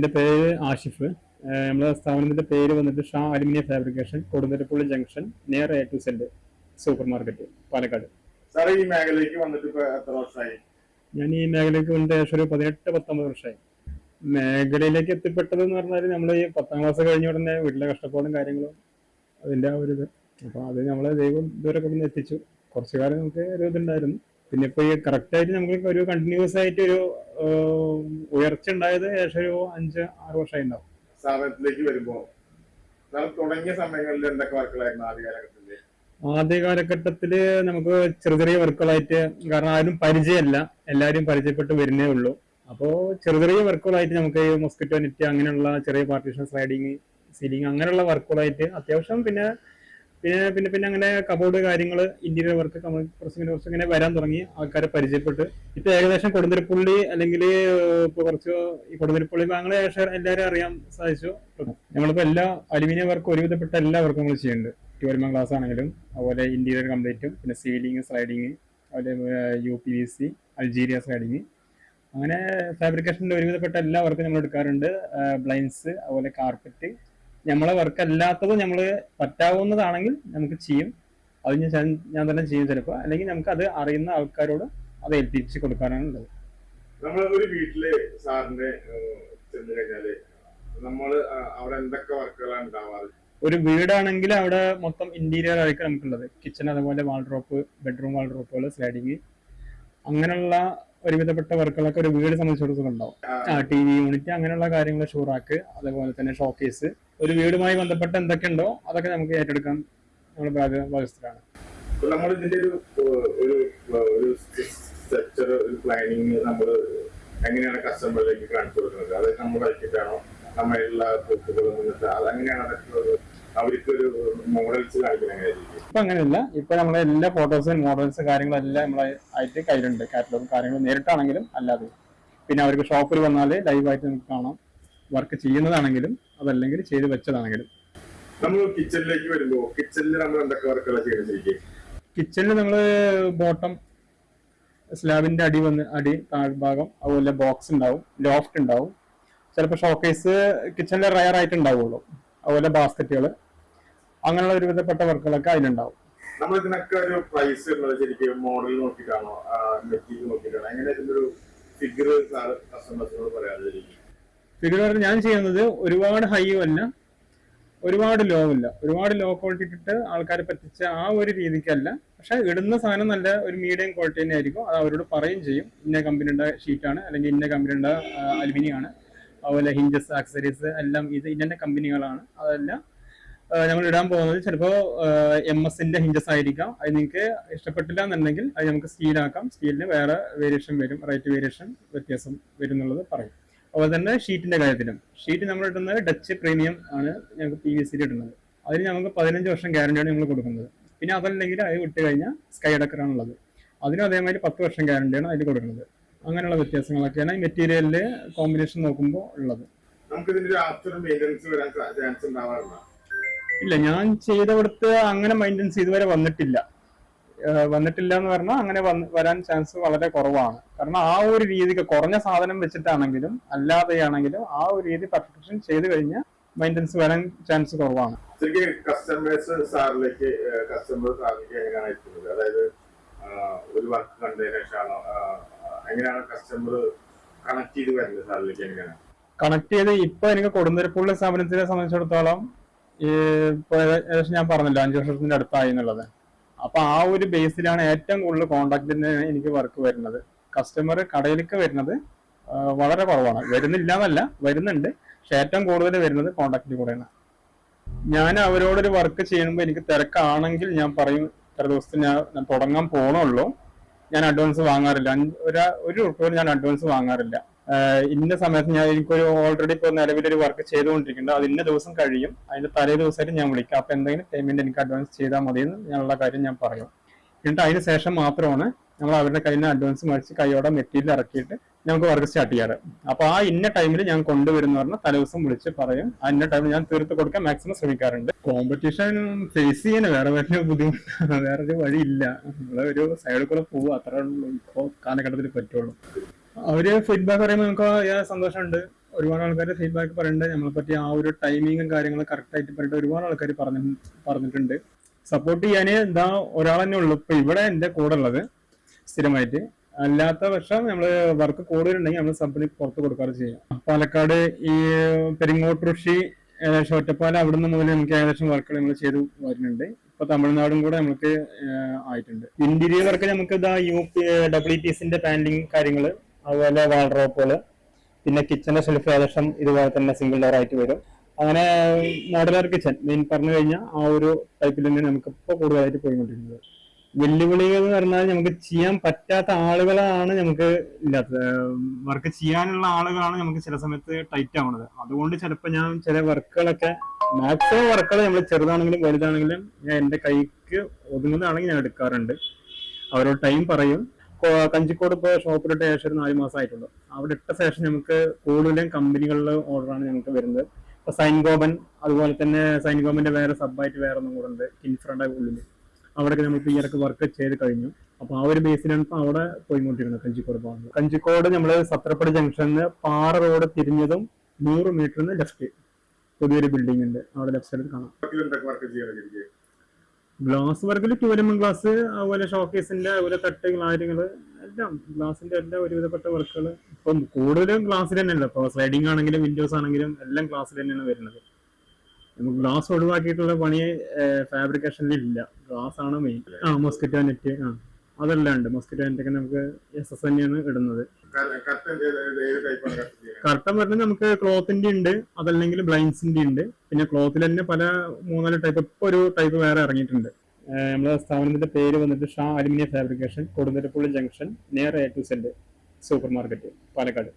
എൻ്റെ പേര് ആഷിഫ്. നമ്മുടെ സ്ഥാപനത്തിന്റെ പേര് വന്നിട്ട് Shah aluminium fabrication, Kodumtharappalli junction, near A to Z super market, Palakkad. സാറേ, ഈ മേഖലയ്ക്ക് വന്നിട്ട് ഇപ്പൊ എത്ര വർഷമായി? ഞാൻ ഈ മേഖലയ്ക്ക് വന്നിട്ട് ഏകദേശം ഒരു 18-19 വർഷമായി. മേഖലയിലേക്ക് എത്തിപ്പെട്ടത് എന്ന് പറഞ്ഞാൽ നമ്മൾ ഈ 10ാം ക്ലാസ് കഴിഞ്ഞ ഉടനെ വീട്ടിലെ കഷ്ടപ്പാടും കാര്യങ്ങളും അതിൻ്റെ ആ ഒരു ഇത്. അപ്പോൾ അത് നമ്മളെ ദൈവം ഇതുവരെ കൊണ്ടു എത്തിച്ചു. കുറച്ചു കാലം നമുക്ക് ഒരു ഇതുണ്ടായിരുന്നു. പിന്നെ ഇപ്പോൾ ഈ കറക്റ്റായിട്ട് നമുക്ക് ഒരു കണ്ടിന്യൂസ് ആയിട്ട് ഒരു ഉയർച്ച ഉണ്ടായത് ഏകദേശം ഒരു 5-6 വർഷമായി ഉണ്ടാവും. സ്ഥാപനത്തിലേക്ക് വരുമ്പോ തുടങ്ങിയ സമയങ്ങളിൽ എന്തൊക്കെ വർക്കുകളായിരുന്നു ആദ്യ കാലഘട്ടത്തില് നമുക്ക് ചെറിയ ചെറിയ വർക്കുകളായിട്ട്, കാരണം ആരും പരിചയമല്ല, എല്ലാവരും പരിചയപ്പെട്ട് വരുന്നേ ഉള്ളൂ. അപ്പോൾ ചെറിയ ചെറിയ വർക്കുകളായിട്ട് നമുക്ക് മൊസ്കിറ്റോ നെറ്റ് അങ്ങനെയുള്ള ചെറിയ പാർട്ടീഷൻ, സ്ലൈഡിങ്, സീലിംഗ് അങ്ങനെയുള്ള വർക്കുകളായിട്ട് അത്യാവശ്യം പിന്നെ പിന്നെ പിന്നെ പിന്നെ അങ്ങനെ കബോർഡ് കാര്യങ്ങൾ, ഇന്റീരിയർ വർക്ക് കുറച്ച് ഇങ്ങനെ വരാൻ തുടങ്ങി. ആൾക്കാരെ പരിചയപ്പെട്ട് ഇപ്പൊ ഏകദേശം കൊടുന്തരപ്പള്ളി അല്ലെങ്കിൽ ഇപ്പൊ കുറച്ച് ഈ കൊടുന്തരപ്പള്ളി ഞങ്ങൾ ഏകദേശം എല്ലാവരും അറിയാൻ സാധിച്ചു. നമ്മളിപ്പോ എല്ലാ അലുമിനിയം വർക്ക് ഒരുവിധപ്പെട്ട എല്ലാ വർക്കും നമ്മൾ ചെയ്യുന്നുണ്ട്. ട്വൽമ ഗ്ലാസ് ആണെങ്കിലും അതുപോലെ ഇന്റീരിയർ കംപ്ലീറ്റും, പിന്നെ സീലിംഗ്, സ്ലൈഡിങ്, അതുപോലെ UPVC, അൾജീരിയ സ്ലൈഡിങ്, അങ്ങനെ ഫാബ്രിക്കേഷൻ്റെ ഒരുവിധപ്പെട്ട എല്ലാ വർക്കും നമ്മൾ എടുക്കാറുണ്ട്. ബ്ലൈൻഡ്സ്, അതുപോലെ കാർപ്പറ്റ്. നമ്മളെ വർക്ക് അല്ലാത്തത് നമ്മൾ പറ്റാവുന്നതാണെങ്കിൽ നമുക്ക് ചെയ്യും. അത് ഞാൻ തന്നെ ചെയ്യും ചിലപ്പോൾ, അല്ലെങ്കിൽ നമുക്ക് അത് അറിയുന്ന ആൾക്കാരോട് അത് ഏൽപ്പിച്ച് കൊടുക്കാനാണ് ഉള്ളത്. നമ്മൾ ഒരു വീട്ടില് സാറിന്റെ ചെന്ന് കഴിഞ്ഞാല് നമ്മള് അവിടെ എന്തൊക്കെ വർക്കുകളാണ് ഉണ്ടാവാറ്? ഒരു വീടാണെങ്കിൽ അവിടെ മൊത്തം ഇന്റീരിയർ ആയിരിക്കും നമുക്കുള്ളത്. കിച്ചൺ, അതുപോലെ വാൾഡ്രോപ്പ്, ബെഡ്റൂം വാൾഡ്രോപ്പുകൾ, സ്ലൈഡിങ്, അങ്ങനെയുള്ള ഒരുവിധപ്പെട്ട വർക്കുകളൊക്കെ ഒരു വീട് സംബന്ധിച്ചിടത്തോളം ഉണ്ടാവും. TV യൂണിറ്റ്, അങ്ങനെയുള്ള കാര്യങ്ങൾ, ഷൂറാക്ക്, അതേപോലെ തന്നെ ഷോക്കേസ്, ഒരു വീടുമായി ബന്ധപ്പെട്ട എന്തൊക്കെ ഉണ്ടോ അതൊക്കെ നമുക്ക് ഏറ്റെടുക്കാൻ നമ്മൾ ബാധ്യസ്ഥരാണ്. നമ്മൾ ഇതിന്റെ ഒരു സ്ട്രക്ചർ, ഒരു പ്ലാനിങ് നമ്മൾ എങ്ങനെയാണ് കസ്റ്റമറിലേക്ക് കാണിച്ചു കൊടുക്കുന്നത്? അത് നമ്മൾ വരയ്ക്കിട്ടാണോ നമ്മളുള്ള അതങ്ങനെയാണ് അവർക്കൊരു മോഡൽസ് കാണിക്കുന്നത്? ഇപ്പൊ അങ്ങനെയല്ല. ഇപ്പൊ നമ്മളെ എല്ലാ ഫോട്ടോസും, മോഡൽസ്, കാര്യങ്ങളെല്ലാം നമ്മളെ ആയിട്ട് കയ്യിലുണ്ട്. കാറ്റലോഗ് കാര്യങ്ങൾ നേരിട്ടാണെങ്കിലും അല്ലാതെ. പിന്നെ അവർക്ക് ഷോപ്പിൽ വന്നാൽ ലൈവായിട്ട് നമുക്ക് കാണാം. വർക്ക് ചെയ്യുന്നതാണെങ്കിലും അതല്ലെങ്കിൽ ചെയ്ത് വെച്ചതാണെങ്കിലും. നമ്മൾ കിച്ചണിലേക്ക് വരുമ്പോ കിച്ചണിൽ നമ്മൾ എന്തൊക്കെ വർക്കുകളാണ് ചെയ്യുന്നത്? കിച്ചണിൽ നമ്മള് ബോട്ടം, സ്ലാബിന്റെ അടി താഴ്ഭാഗം, അതുപോലെ ബോക്സ് ഉണ്ടാവും, ലോഫ്റ്റ് ഉണ്ടാവും, ചിലപ്പോൾ ഷോക്കേസ് കിച്ചണിലെ റയർ ആയിട്ട് ഉണ്ടാവുള്ളൂ, അതുപോലെ ബാസ്ക്കറ്റുകൾ, അങ്ങനെയുള്ള ഒരുവിധപ്പെട്ട വർക്കുകളൊക്കെ അതിലുണ്ടാവും. നമ്മൾ ഇതിനൊക്കെ ഒരു പ്രൈസ് ഉള്ളത് ശരിക്കും മോഡൽ നോക്കിയിട്ടാണോ, മെറ്റീരിയൽ നോക്കിയിട്ടാണോ, എങ്ങനെ ഇതിന്റെ ഒരു ഫിഗർ കസ്റ്റമേഴ്സിനോട് പറയാതിരിക്കും? ഫിഗർ ഞാൻ ചെയ്യുന്നത് ഒരുപാട് ഹൈയും അല്ല, ഒരുപാട് ലോ ഇല്ല. ഒരുപാട് ലോ ക്വാളിറ്റി ഇട്ടിട്ട് ആൾക്കാരെ പറ്റിച്ച ആ ഒരു രീതിക്കല്ല. പക്ഷെ ഇടുന്ന സാധനം നല്ല ഒരു മീഡിയം ക്വാളിറ്റി തന്നെ ആയിരിക്കും. അത് അവരോട് പറയും ചെയ്യും, ഇന്ന കമ്പനിയുടെ ഷീറ്റാണ്, അല്ലെങ്കിൽ ഇന്ന കമ്പനിയുടെ അലുമിനിയം ആണ്, അതുപോലെ ഹിഞ്ചസ്, ആക്സസറീസ് എല്ലാം ഇത് ഇന്ന കമ്പനികളാണ്. അതെല്ലാം നമ്മൾ ഇടാൻ പോകുന്നത് ചിലപ്പോൾ MS-ന്റെ ഹിഞ്ചസ് ആയിരിക്കാം. അത് നിങ്ങൾക്ക് ഇഷ്ടപ്പെട്ടില്ല എന്നുണ്ടെങ്കിൽ അത് നമുക്ക് സ്റ്റീലാക്കാം. സ്റ്റീലിന് വേറെ വേരിയേഷൻ വരും, റേറ്റ് വേരിയേഷൻ വ്യത്യാസം വരും എന്നുള്ളത് പറയും. അതുപോലെ തന്നെ ഷീറ്റിന്റെ കാര്യത്തിലും, ഷീറ്റ് നമ്മൾ ഇടുന്നത് ഡച്ച് പ്രീമിയം ആണ് ഞങ്ങൾക്ക് PVC ഇടുന്നത്. അതിന് നമുക്ക് 15 വർഷം ഗ്യാരണ്ടിയാണ് നമ്മൾ കൊടുക്കുന്നത്. പിന്നെ അതല്ലെങ്കിൽ അത് വിട്ട് കഴിഞ്ഞാൽ സ്കൈ ഡക്കറാണുള്ളത്, അതിനും അതേമാതിരി 10 വർഷം ഗ്യാരണ്ടിയാണ് അതിൽ കൊടുക്കുന്നത്. അങ്ങനെയുള്ള വ്യത്യാസങ്ങളൊക്കെയാണ് ഈ മെറ്റീരിയലില് കോമ്പിനേഷൻ നോക്കുമ്പോൾ ഉള്ളത്. ഇല്ല, ഞാൻ ചെയ്തവിടുത്ത് അങ്ങനെ മെയിൻ്റെനൻസ് ഇതുവരെ വന്നിട്ടില്ല എന്ന് പറഞ്ഞാൽ അങ്ങനെ വരാൻ ചാൻസ് വളരെ കുറവാണ്. കാരണം ആ ഒരു രീതിക്ക് കുറഞ്ഞ സാധനം വെച്ചിട്ടാണെങ്കിലും അല്ലാതെയാണെങ്കിലും ആ ഒരു രീതി പെർഫെക്ഷൻ ചെയ്ത് കഴിഞ്ഞാൽ മെയിൻ്റെനൻസ് വരാൻ ചാൻസ് കുറവാണ്. അതായത് ഒരു വർക്ക് കണ്ടതിന് ശേഷമാണോ എങ്ങനെയാണ് കസ്റ്റമർ കണക്ട് ചെയ്ത് വരുന്നത് സാറിലേക്ക്? എങ്ങനെയാണ് കണക്ട് ചെയ്ത്? ഇപ്പൊ എനിക്ക് കൊടുന്തരപ്പള്ളി സ്ഥാപനത്തിനെ സംബന്ധിച്ചിടത്തോളം ഇപ്പൊ ഏകദേശം ഞാൻ പറഞ്ഞല്ലോ 5 വർഷത്തിന്റെ അടുത്തായി എന്നുള്ളത്. അപ്പൊ ആ ഒരു ബേസിലാണ് ഏറ്റവും കൂടുതൽ കോണ്ടാക്റ്റിന് എനിക്ക് വർക്ക് വരുന്നത്. കസ്റ്റമർ കടയിലേക്ക് വരുന്നത് വളരെ കുറവാണ്. വരുന്നില്ല എന്നല്ല, വരുന്നുണ്ട്, പക്ഷെ ഏറ്റവും കൂടുതൽ വരുന്നത് കോണ്ടാക്റ്റിൽ കൂടെയാണ്. ഞാൻ അവരോടൊരു വർക്ക് ചെയ്യുമ്പോൾ എനിക്ക് തിരക്കാണെങ്കിൽ ഞാൻ പറയും, ഇത്ര ദിവസത്തിന് ഞാൻ തുടങ്ങാൻ പോകണുള്ളൂ, ഞാൻ അഡ്വാൻസ് വാങ്ങാറില്ല. ഒരു റുപ്യ ഞാൻ അഡ്വാൻസ് വാങ്ങാറില്ല. ഇന്ന സമയത്ത് എനിക്കൊരു ഓൾറെഡി ഇപ്പോൾ നിലവിലൊരു വർക്ക് ചെയ്തുകൊണ്ടിരിക്കുന്നുണ്ട്, അത് ഇന്ന ദിവസം കഴിയും, അതിന്റെ തലേ ദിവസമായിട്ട് ഞാൻ വിളിക്കാം. അപ്പൊ എന്തെങ്കിലും പേയ്മെന്റ് എനിക്ക് അഡ്വാൻസ് ചെയ്താൽ മതി എന്നുള്ള കാര്യം ഞാൻ പറയും. എന്നിട്ട് അതിന് ശേഷം മാത്രമാണ് നമ്മൾ അവരുടെ കയ്യിൽ നിന്ന് അഡ്വാൻസ് മേടിച്ച് കൈയോടെ മെറ്റീരിയൽ ഇറക്കിയിട്ട് നമുക്ക് വർക്ക് സ്റ്റാർട്ട് ചെയ്യാറ്. അപ്പൊ ആ ഇന്ന ടൈമിൽ ഞാൻ കൊണ്ടുവരുന്ന പറഞ്ഞാൽ തലേദിവസം വിളിച്ച് പറയും. ആ ഇന്ന ടൈമിൽ ഞാൻ തീർത്ത് കൊടുക്കാൻ മാക്സിമം ശ്രമിക്കാറുണ്ട്. കോമ്പറ്റീഷൻ ഫേസ് ചെയ്യാൻ വേറെ വലിയ ബുദ്ധിമുട്ട് വേറൊരു വഴിയില്ല. നമ്മളെ ഒരു സൈഡിൽ കൂടെ പോവുക, അത്രേ ഉള്ളൂ ഇപ്പോൾ കാലഘട്ടത്തിൽ പറ്റുള്ളൂ. അവര് ഫീഡ്ബാക്ക് പറയുമ്പോൾ നമുക്ക് സന്തോഷമുണ്ട്. ഒരുപാട് ആൾക്കാർ ഫീഡ്ബാക്ക് പറയുന്നുണ്ട്. നമ്മളെ പറ്റി ആ ഒരു ടൈമിങ്ങും കാര്യങ്ങളും കറക്റ്റ് ആയിട്ട് പറഞ്ഞിട്ട് ഒരുപാട് ആൾക്കാർ പറഞ്ഞിട്ടുണ്ട്. സപ്പോർട്ട് ചെയ്യാൻ എന്താ ഒരാൾ തന്നെ ഉള്ളു ഇപ്പൊ ഇവിടെ എന്റെ കൂടെ ഉള്ളത് സ്ഥിരമായിട്ട്. അല്ലാത്ത പക്ഷം നമ്മള് വർക്ക് കൂടുതലുണ്ടെങ്കിൽ നമ്മൾ സബ്ബിന് പുറത്ത് കൊടുക്കാറ് ചെയ്യാം. പാലക്കാട് ഈ പെരിങ്ങോട്ടുരുഷി ഏകദേശം ഒറ്റപ്പാലം അവിടുന്ന് മുതൽ നമുക്ക് ഏകദേശം വർക്കുകൾ നമ്മൾ ചെയ്ത് വരുന്നുണ്ട്. ഇപ്പൊ തമിഴ്നാടും കൂടെ നമുക്ക് ആയിട്ടുണ്ട്. ഇന്റീരിയർ വർക്ക് നമുക്ക് ഇതാ WPSന്റെ പാനലിങ് കാര്യങ്ങൾ, അതുപോലെ വാൾഡ്രോപ്പുകള്, പിന്നെ കിച്ചന്റെ ഷെൽഫ് ഏകദേശം ഇതുപോലെ തന്നെ സിംഗിൾ ഡോർ ആയിട്ട് വരും. അങ്ങനെ മോഡുലാർ കിച്ചൺ മെയിൻ പറഞ്ഞു കഴിഞ്ഞാൽ ആ ഒരു ടൈപ്പിൽ തന്നെ നമുക്ക് ഇപ്പോൾ കൂടുതലായിട്ട് പോയിക്കൊണ്ടിരിക്കുന്നത്. വെല്ലുവിളികൾ എന്ന് പറഞ്ഞാൽ നമുക്ക് ചെയ്യാൻ പറ്റാത്ത ആളുകളാണ് നമുക്ക് ഇല്ലാത്തത്. വർക്ക് ചെയ്യാനുള്ള ആളുകളാണ് നമുക്ക് ചില സമയത്ത് ടൈറ്റ് ആവുന്നത്. അതുകൊണ്ട് ചിലപ്പോൾ ഞാൻ ചില വർക്കുകളൊക്കെ മാക്സിമം വർക്കുകൾ നമ്മൾ ചെറുതാണെങ്കിലും വലുതാണെങ്കിലും ഞാൻ എൻ്റെ കൈക്ക് ഒതുങ്ങുന്നതാണെങ്കിൽ ഞാൻ എടുക്കാറുണ്ട്. അവരോട് ടൈം പറയും. കഞ്ചിക്കോട് ഇപ്പോൾ ഷോപ്പിലിട്ട് ഏകദേശം ഒരു 4 മാസം ആയിട്ടുള്ളൂ. അവിടെ ഇട്ട ശേഷം നമുക്ക് കൂടുതലും കമ്പനികളിലെ ഓർഡറാണ് ഞങ്ങൾക്ക് വരുന്നത്. ഇപ്പൊ സൈൻഗോബൻ, അതുപോലെ തന്നെ സൈൻഗോബന്റെ വേറെ സബ്ബായിട്ട് വേറെ ഒന്നും കൂടെ ഉണ്ട് ഇൻഫ്രയുടെ ഉള്ളിൽ. അവിടെയൊക്കെ നമ്മൾ ഈ ഇടയ്ക്ക് വർക്ക് ചെയ്ത് കഴിഞ്ഞു. അപ്പൊ ആ ഒരു ബേസിലാണ് ഇപ്പൊ അവിടെ പോയിക്കൊണ്ടിരുന്നത് കഞ്ചിക്കോട് പോകുന്നത്. കഞ്ചിക്കോട് നമ്മള് സത്രപ്പടി ജംഗ്ഷനിൽ പാറ റോഡ് തിരിഞ്ഞതും 100 മീറ്ററിന് ലെഫ്റ്റ് പുതിയൊരു ബിൽഡിംഗ് ഉണ്ട്. അവിടെ ലെഫ്റ്റ് സൈഡിൽ കാണാം. ഗ്ലാസ് വർക്കിൽ 2mm ഗ്ലാസ്, അതുപോലെ ഷോക്കേസിന്റെ, അതുപോലെ തട്ട് കാര്യങ്ങള് എല്ലാം ഗ്ലാസിന്റെ എല്ലാ ഒരുവിധപ്പെട്ട വർക്കുകൾ ഇപ്പം കൂടുതലും ഗ്ലാസ്സിൽ തന്നെയല്ല. ഇപ്പോൾ സ്ലൈഡിംഗ് ആണെങ്കിലും വിൻഡോസ് ആണെങ്കിലും എല്ലാം ഗ്ലാസ്സിൽ തന്നെയാണ് വരുന്നത്. നമുക്ക് ഗ്ലാസ് ഒഴിവാക്കിയിട്ടുള്ള പണി ഫാബ്രിക്കേഷനിൽ ഇല്ല. ഗ്ലാസ് ആണ് മെയിൻ. മോസ്കിറ്റോ നെറ്റ് അതെല്ലാം ഉണ്ട്. മോസ്കിറ്റോ നെറ്റ് ഒക്കെ നമുക്ക് SS തന്നെയാണ് ഇടുന്നത്. കർട്ടൻ വരുന്നത് നമുക്ക് ക്ലോത്തിന്റെ ഉണ്ട്, അതല്ലെങ്കിൽ ബ്ലൈൻഡ്സിന്റെ ഉണ്ട്. പിന്നെ ക്ലോത്തിൽ തന്നെ പല 3-4 ടൈപ്പ്. ഇപ്പൊ ഒരു ടൈപ്പ് വേറെ ഇറങ്ങിയിട്ടുണ്ട്. നമ്മുടെ സ്ഥാപനത്തിന്റെ പേര് വന്നിട്ട് Shah aluminium fabrication, Kodumtharappalli junction, near A to Z super market, Palakkad.